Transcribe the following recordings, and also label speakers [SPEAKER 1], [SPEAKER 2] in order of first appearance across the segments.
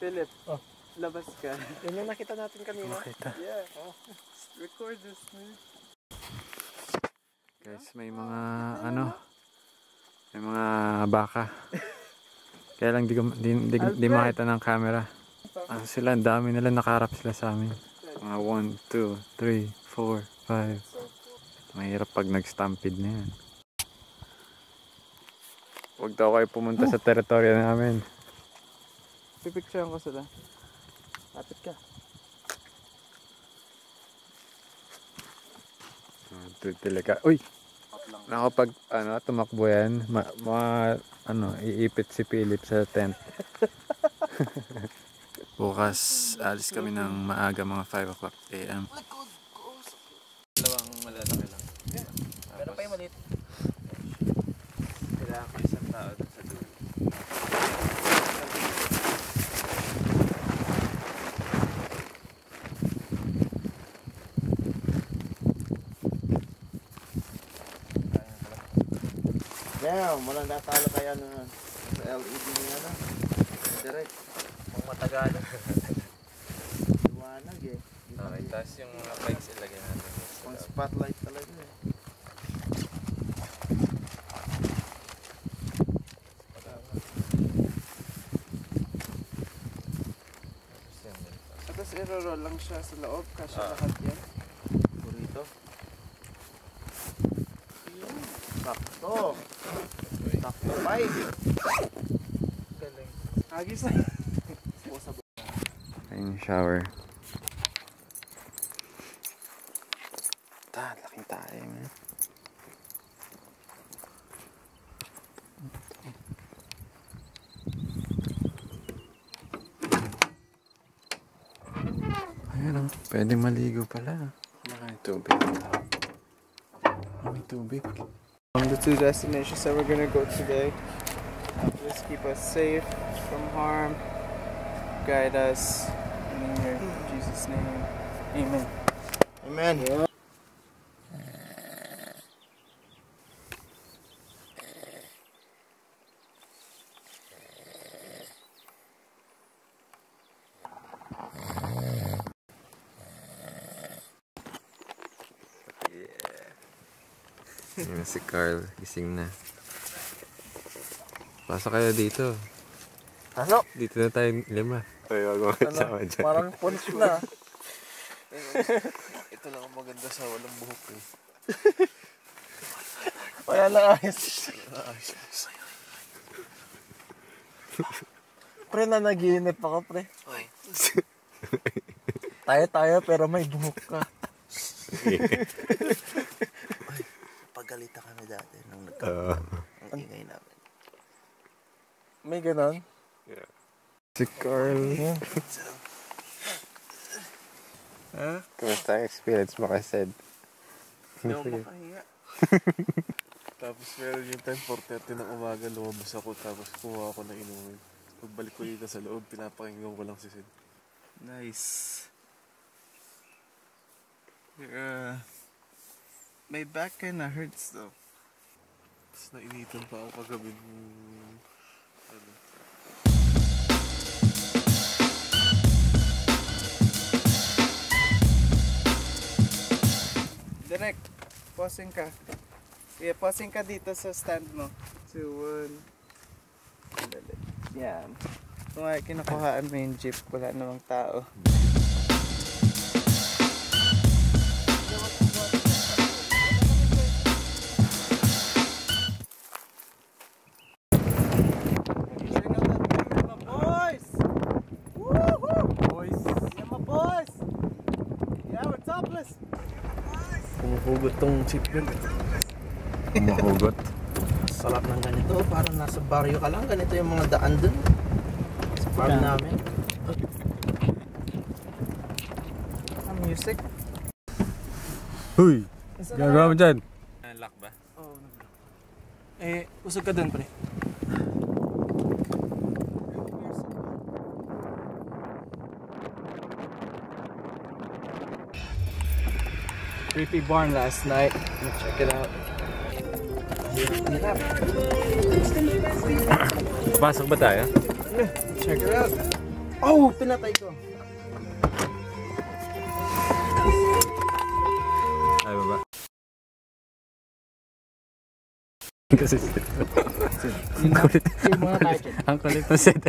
[SPEAKER 1] Philip, labas ka.
[SPEAKER 2] Yun yung nakita natin kanina.
[SPEAKER 1] Makita. Yeah. Record this, man.
[SPEAKER 3] Guys, may mga may mga baka. Kaya lang di makita ng camera. Sila, ang dami nila, nakaharap sila sa amin. Mga 1, 2, 3, 4, 5. Mahirap pag nag-stampede na yan. Huwag daw kayo pumunta sa teritoryo namin.
[SPEAKER 1] Pipicturean ko sila. Lapit ka.
[SPEAKER 3] Tilika. Uy! Nakapag tumakbo yan, iipit si Philip sa tent. Bukas, alis kami ng maaga, mga 5 o'clock AM. Dalawang malalaki lang.
[SPEAKER 2] Pero pa yung maliit.
[SPEAKER 3] Kailangan ko isang tao dun sa dulo.
[SPEAKER 1] Damn, walang natalo kaya na sa LED niya na. Direct.
[SPEAKER 2] Ang matagal.
[SPEAKER 1] Liwanag eh.
[SPEAKER 3] Okay, tapos yung mga bikes ilagay natin.
[SPEAKER 1] Pang spotlight talaga eh. Tapos i-roll lang siya sa loob, kasi lahat yan.
[SPEAKER 3] Burrito.
[SPEAKER 1] Sakto! Sakto 5! Galing. Agis na.
[SPEAKER 3] Ayun yung shower. Laking tayo, man. Ayan, pwede maligo pala. May tubig. May tubig.
[SPEAKER 1] The 2 destinations that we're gonna go today. Please keep us safe from harm. Guide us. In your Jesus' name. Amen. Amen. Yeah.
[SPEAKER 3] Ayan si Carl, gising na. Pasok kayo dito.
[SPEAKER 1] Ano?
[SPEAKER 3] Dito na tayo 5. Ay, wag mo kasama dyan.
[SPEAKER 1] Parang punch na.
[SPEAKER 3] Ito lang ang maganda sa walang buhok eh.
[SPEAKER 1] Kaya lang ayos. Pre, na nag-iinip ako, pre. Tayo pero may buhok ka. Paggalita kami dati nung ang ingay namin. May ganon?
[SPEAKER 3] Yeah. Si Carl.
[SPEAKER 1] Yeah.
[SPEAKER 3] Kumusta ang experience mo kay Sed?
[SPEAKER 1] Hindi ako makahinga. Tapos meron yung time 4:30 ng umaga, lumabas ako tapos kumuha ako ng inumin. Pagbalik ko dito sa loob, pinapakinggan ko lang si Sid. Nice. My back kinda hurts though. Tapos nainitan pa ako kagabi nung Direct, pausing ka. Yeah, pausing ka dito sa stand mo. 2, 1. Yan. Kung kinukuhaan mo yung jeep, wala namang tao. Humuhugot tong chip yun.
[SPEAKER 3] Humuhugot?
[SPEAKER 2] Sarap ng ganito. Parang nasa baryo ka lang. Ganito yung mga daan dun. Sa farm namin.
[SPEAKER 1] Ang music.
[SPEAKER 3] Huy! Gagawa mo dyan? Lock ba?
[SPEAKER 1] Oo.
[SPEAKER 2] Usog ka dun, pre.
[SPEAKER 1] Creepy barn last night. Check it out.
[SPEAKER 3] Pasok ba tayo?
[SPEAKER 1] Check it out.
[SPEAKER 2] Oh, pinatay ko.
[SPEAKER 3] Ay, baba. Kasi ang kulit. Ang kulit na set.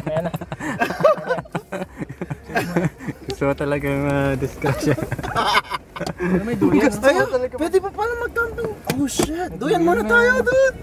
[SPEAKER 3] Gusto mo talagang discussion.
[SPEAKER 2] May duyan. Pwede pa pala mag-camping. Oh shit, duyan muna tayo, dude.